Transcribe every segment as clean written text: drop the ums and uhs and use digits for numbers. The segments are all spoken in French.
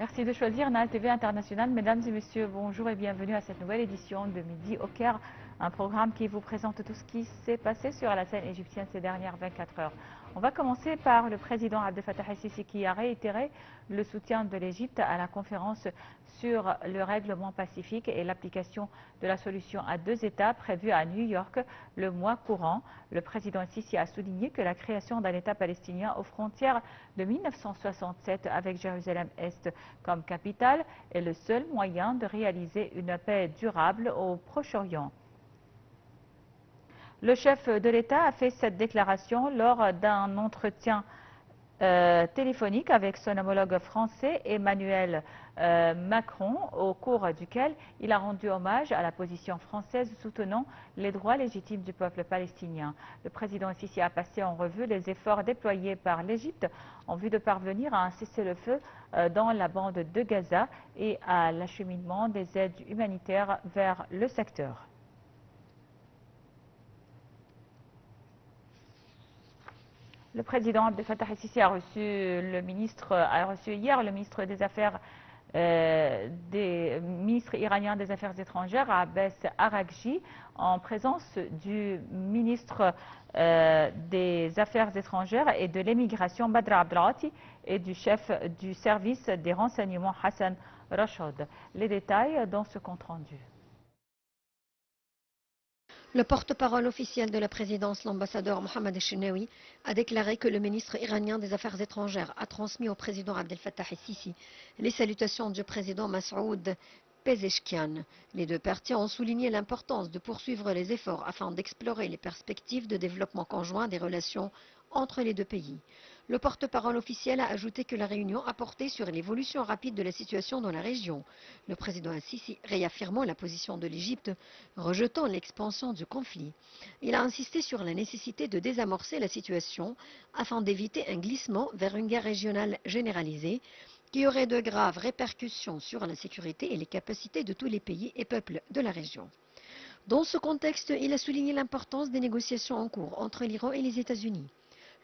Merci de choisir Nal TV International. Mesdames et messieurs, bonjour et bienvenue à cette nouvelle édition de Midi au Caire, un programme qui vous présente tout ce qui s'est passé sur la scène égyptienne ces dernières 24 heures. On va commencer par le président Abdel Fattah el-Sisi qui a réitéré le soutien de l'Égypte à la conférence sur le règlement pacifique et l'application de la solution à deux États prévue à New York le mois courant. Le président el-Sisi a souligné que la création d'un État palestinien aux frontières de 1967 avec Jérusalem-Est comme capitale est le seul moyen de réaliser une paix durable au Proche-Orient. Le chef de l'État a fait cette déclaration lors d'un entretien téléphonique avec son homologue français Emmanuel Macron, au cours duquel il a rendu hommage à la position française soutenant les droits légitimes du peuple palestinien. Le président Sisi a passé en revue les efforts déployés par l'Égypte en vue de parvenir à un cessez-le-feu dans la bande de Gaza et à l'acheminement des aides humanitaires vers le secteur. Le président Abdel Fattah el-Sisi a reçu hier le ministre des Affaires ministre iranien des Affaires étrangères, Abbas Araghchi, en présence du ministre des Affaires étrangères et de l'émigration, Badr Abdelghati, et du chef du service des renseignements, Hassan Rashad. Les détails dans ce compte-rendu. Le porte-parole officiel de la présidence, l'ambassadeur Mohamed El-Chenaoui, a déclaré que le ministre iranien des Affaires étrangères a transmis au président Abdel Fattah el-Sisi les salutations du président Massoud Pezeshkian. Les deux parties ont souligné l'importance de poursuivre les efforts afin d'explorer les perspectives de développement conjoint des relations entre les deux pays. Le porte-parole officiel a ajouté que la réunion a porté sur l'évolution rapide de la situation dans la région. Le président el-Sisi réaffirmant la position de l'Égypte, rejetant l'expansion du conflit. Il a insisté sur la nécessité de désamorcer la situation afin d'éviter un glissement vers une guerre régionale généralisée qui aurait de graves répercussions sur la sécurité et les capacités de tous les pays et peuples de la région. Dans ce contexte, il a souligné l'importance des négociations en cours entre l'Iran et les États-Unis.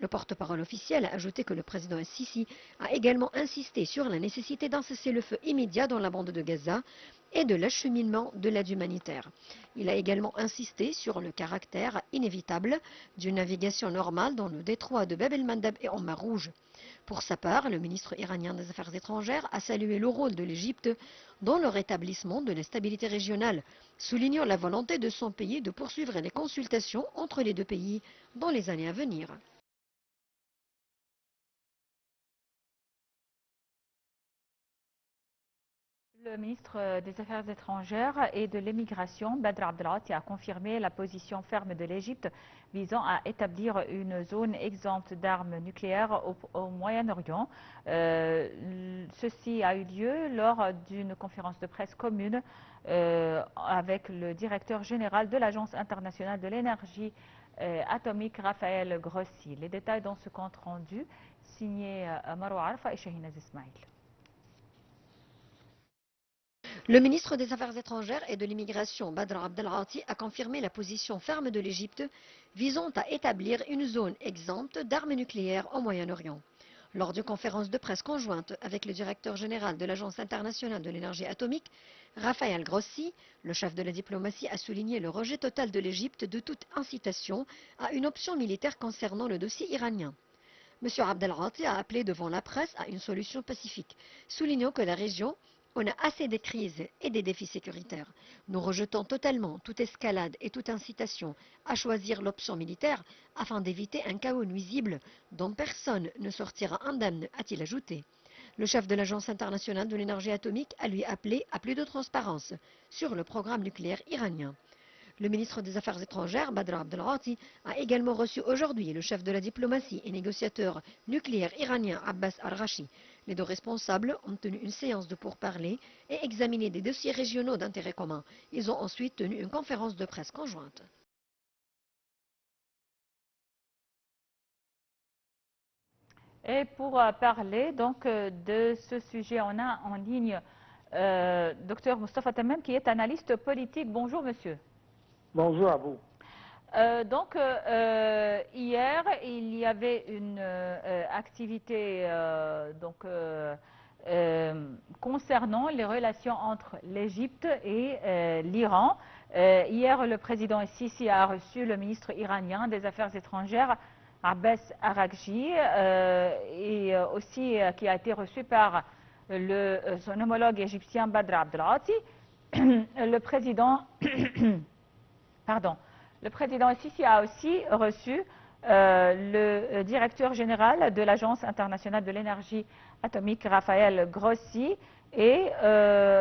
Le porte-parole officiel a ajouté que le président el-Sisi a également insisté sur la nécessité d'un cessez-le-feu immédiat dans la bande de Gaza et de l'acheminement de l'aide humanitaire. Il a également insisté sur le caractère inévitable d'une navigation normale dans le détroit de Bab el-Mandeb et en mer Rouge. Pour sa part, le ministre iranien des Affaires étrangères a salué le rôle de l'Égypte dans le rétablissement de la stabilité régionale, soulignant la volonté de son pays de poursuivre les consultations entre les deux pays dans les années à venir. Le ministre des Affaires étrangères et de l'émigration, Badr Abdelghati, a confirmé la position ferme de l'Égypte visant à établir une zone exempte d'armes nucléaires au Moyen-Orient. Ceci a eu lieu lors d'une conférence de presse commune avec le directeur général de l'Agence internationale de l'énergie atomique, Raphaël Grossi. Les détails dans ce compte rendu signé Marwa Arfa et Shahinaz Ismail. Le ministre des Affaires étrangères et de l'immigration, Badr Abdelghati, a confirmé la position ferme de l'Égypte visant à établir une zone exempte d'armes nucléaires au Moyen-Orient. Lors d'une conférence de presse conjointe avec le directeur général de l'Agence internationale de l'énergie atomique, Raphaël Grossi, le chef de la diplomatie, a souligné le rejet total de l'Égypte de toute incitation à une option militaire concernant le dossier iranien. M. Abdelghati a appelé devant la presse à une solution pacifique, soulignant que la région on a assez des crises et des défis sécuritaires. Nous rejetons totalement toute escalade et toute incitation à choisir l'option militaire afin d'éviter un chaos nuisible dont personne ne sortira indemne, a-t-il ajouté. Le chef de l'Agence internationale de l'énergie atomique a lui appelé à plus de transparence sur le programme nucléaire iranien. Le ministre des Affaires étrangères, Badr Abdelghati, a également reçu aujourd'hui le chef de la diplomatie et négociateur nucléaire iranien Abbas Araghchi. Les deux responsables ont tenu une séance de pourparlers et examiné des dossiers régionaux d'intérêt commun. Ils ont ensuite tenu une conférence de presse conjointe. Et pour parler donc de ce sujet, on a en ligne Dr Moustapha Tamam qui est analyste politique. Bonjour monsieur. Bonjour à vous. Hier, il y avait une activité concernant les relations entre l'Égypte et l'Iran. Hier, le président Sisi a reçu le ministre iranien des Affaires étrangères, Abbas Araghchi, et aussi qui a été reçu par son homologue égyptien Badr Abdelghati. Le président Sisi a aussi reçu le directeur général de l'Agence internationale de l'énergie atomique, Raphaël Grossi, et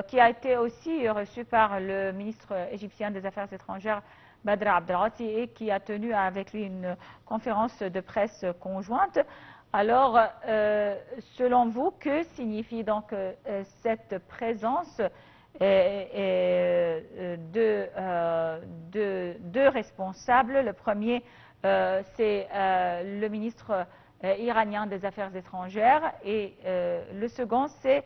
qui a été aussi reçu par le ministre égyptien des Affaires étrangères, Badr Abdelghati, et qui a tenu avec lui une conférence de presse conjointe. Alors, selon vous, que signifie donc cette présence de deux responsables? Le premier, c'est le ministre iranien des Affaires étrangères, et le second, c'est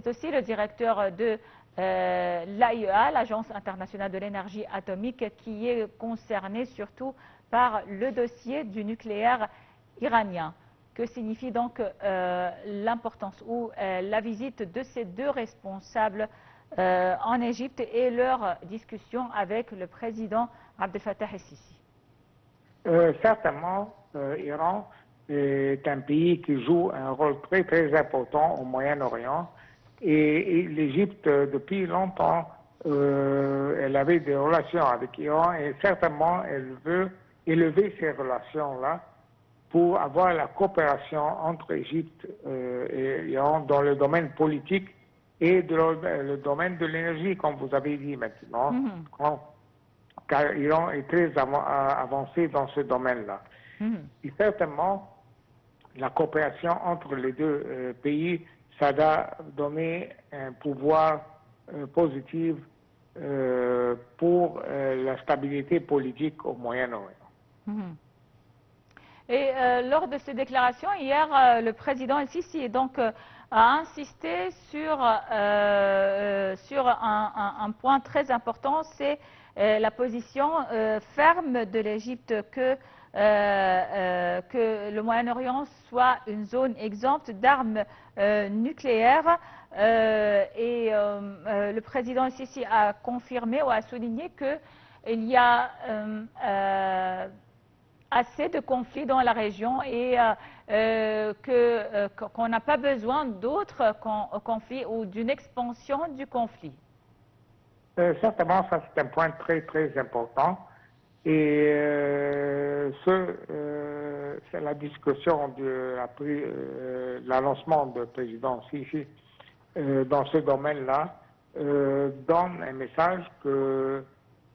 aussi le directeur de l'AIEA, l'Agence internationale de l'énergie atomique, qui est concerné surtout par le dossier du nucléaire iranien. Que signifie donc l'importance ou la visite de ces deux responsables en Égypte et leur discussion avec le président Abdel Fattah el-Sisi? Certainement, l'Iran est un pays qui joue un rôle très très important au Moyen-Orient, et l'Égypte, depuis longtemps, elle avait des relations avec l'Iran, et certainement elle veut élever ces relations-là pour avoir la coopération entre l'Égypte et l'Iran dans le domaine politique et le domaine de l'énergie, comme vous avez dit maintenant, car l'Iran est très avancé dans ce domaine-là. Et certainement, la coopération entre les deux pays, ça doit donner un pouvoir positif pour la stabilité politique au Moyen-Orient. Et lors de ces déclarations, hier, le président El-Sisi donc a insisté sur un point très important, c'est la position ferme de l'Égypte que le Moyen-Orient soit une zone exempte d'armes nucléaires. Et le président El-Sisi a confirmé ou a souligné qu'il y a assez de conflits dans la région et qu'on n'a pas besoin d'autres conflits ou d'une expansion du conflit. Certainement, ça c'est un point très très important. Et c'est la discussion après l'annoncement du président Sisi dans ce domaine-là donne un message que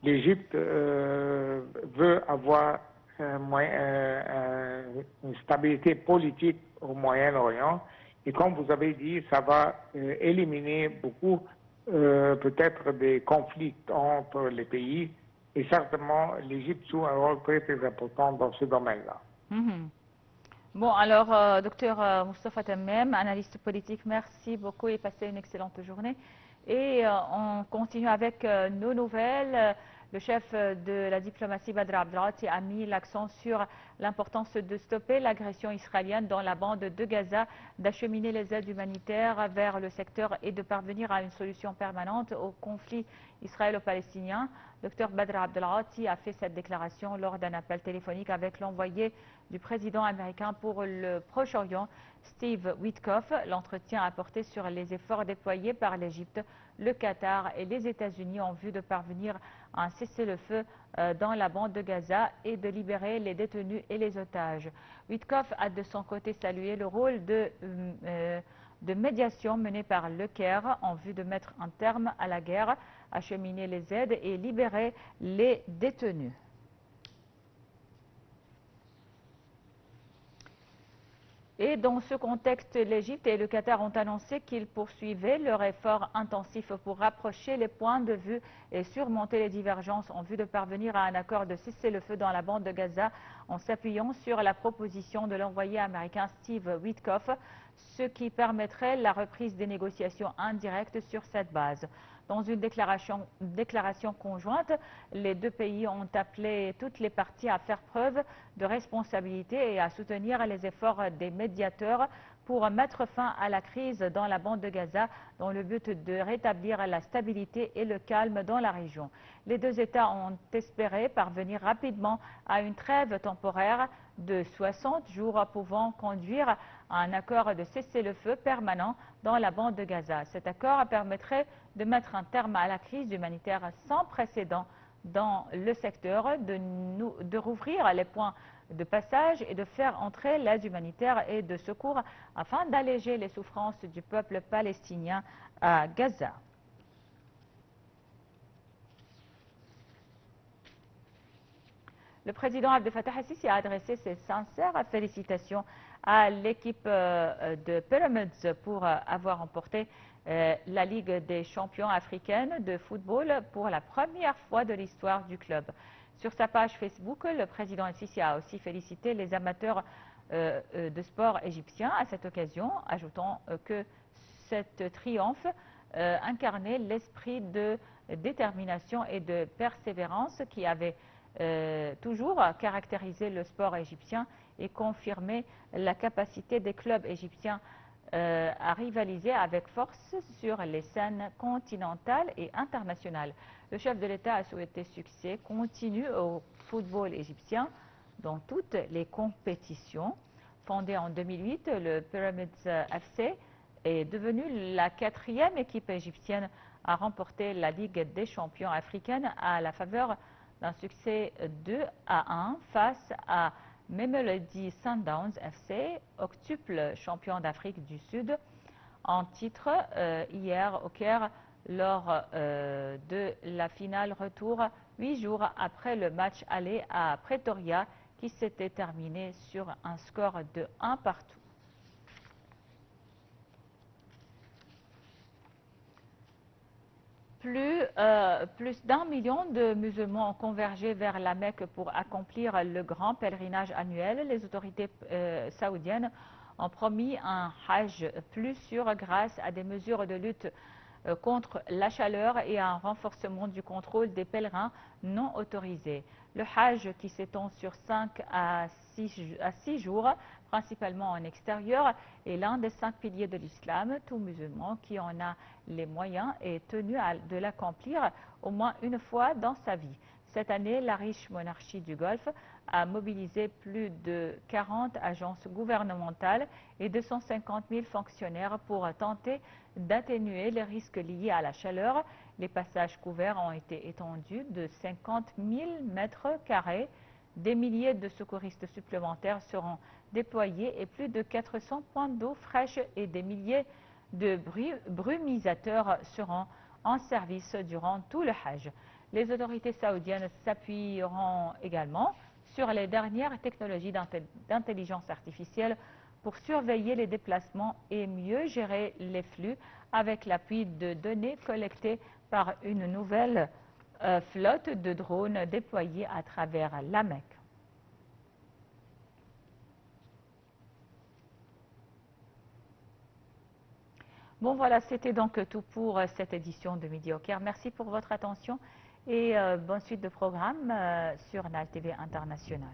l'Égypte veut avoir une stabilité politique au Moyen-Orient. Et comme vous avez dit, ça va éliminer beaucoup peut-être des conflits entre les pays. Et certainement, l'Égypte joue un rôle très très important dans ce domaine-là. Bon, alors, docteur Moustapha Tammem, analyste politique, merci beaucoup et passez une excellente journée. Et on continue avec nos nouvelles. Le chef de la diplomatie, Badr Abdelghati, a mis l'accent sur l'importance de stopper l'agression israélienne dans la bande de Gaza, d'acheminer les aides humanitaires vers le secteur et de parvenir à une solution permanente au conflit israélo-palestinien. Dr Badr Abdelghati a fait cette déclaration lors d'un appel téléphonique avec l'envoyé du président américain pour le Proche-Orient, Steve Witkoff. L'entretien a porté sur les efforts déployés par l'Égypte, le Qatar et les États-Unis en vue de parvenir à un cessez-le-feu dans la bande de Gaza et de libérer les détenus et les otages. Witkoff a de son côté salué le rôle de médiation mené par le Caire en vue de mettre un terme à la guerre, acheminer les aides et libérer les détenus. Et dans ce contexte, l'Égypte et le Qatar ont annoncé qu'ils poursuivaient leur effort intensif pour rapprocher les points de vue et surmonter les divergences en vue de parvenir à un accord de cessez-le-feu dans la bande de Gaza en s'appuyant sur la proposition de l'envoyé américain Steve Witkoff, ce qui permettrait la reprise des négociations indirectes sur cette base. Dans une déclaration conjointe, les deux pays ont appelé toutes les parties à faire preuve de responsabilité et à soutenir les efforts des médiateurs pour mettre fin à la crise dans la bande de Gaza dans le but de rétablir la stabilité et le calme dans la région. Les deux États ont espéré parvenir rapidement à une trêve temporaire de 60 jours pouvant conduire à un accord de cessez-le-feu permanent dans la bande de Gaza. Cet accord permettrait de mettre un terme à la crise humanitaire sans précédent dans le secteur, de rouvrir les points de passage et de faire entrer l'aide humanitaire et de secours afin d'alléger les souffrances du peuple palestinien à Gaza. Le président Abdel Fattah el-Sisi a adressé ses sincères félicitations à l'équipe de Pyramids pour avoir remporté la Ligue des champions africaine de football pour la première fois de l'histoire du club. Sur sa page Facebook, le président el-Sisi a aussi félicité les amateurs de sport égyptiens à cette occasion, ajoutant que cet triomphe incarnait l'esprit de détermination et de persévérance qui avait toujours caractérisé le sport égyptien et confirmé la capacité des clubs égyptiens à rivaliser avec force sur les scènes continentales et internationales. Le chef de l'État a souhaité succès continu au football égyptien dans toutes les compétitions. Fondé en 2008, le Pyramids FC est devenu la 4e équipe égyptienne à remporter la Ligue des champions africaine à la faveur d'un succès 2-1 face à Mamelodi Sundowns FC, octuple champion d'Afrique du Sud, en titre hier au Caire lors de la finale retour 8 jours après le match aller à Pretoria qui s'était terminé sur un score de 1 partout. Plus d'1 million de musulmans ont convergé vers la Mecque pour accomplir le grand pèlerinage annuel. Les autorités saoudiennes ont promis un Hajj plus sûr grâce à des mesures de lutte contre la chaleur et à un renforcement du contrôle des pèlerins non autorisés. Le Hajj, qui s'étend sur 5 à 6 jours, principalement en extérieur, est l'un des 5 piliers de l'islam. Tout musulman qui en a les moyens est tenu de l'accomplir au moins une fois dans sa vie. Cette année, la riche monarchie du Golfe a mobilisé plus de 40 agences gouvernementales et 250 000 fonctionnaires pour tenter d'atténuer les risques liés à la chaleur. Les passages couverts ont été étendus de 50 000 mètres carrés. Des milliers de secouristes supplémentaires seront déployés et plus de 400 points d'eau fraîche et des milliers de brumisateurs seront en service durant tout le Hajj. Les autorités saoudiennes s'appuieront également sur les dernières technologies d'intelligence artificielle pour surveiller les déplacements et mieux gérer les flux avec l'appui de données collectées par une nouvelle flotte de drones déployés à travers la Mecque. Bon voilà, c'était donc tout pour cette édition de Midi au Caire. Merci pour votre attention et bonne suite de programme sur NAL TV International.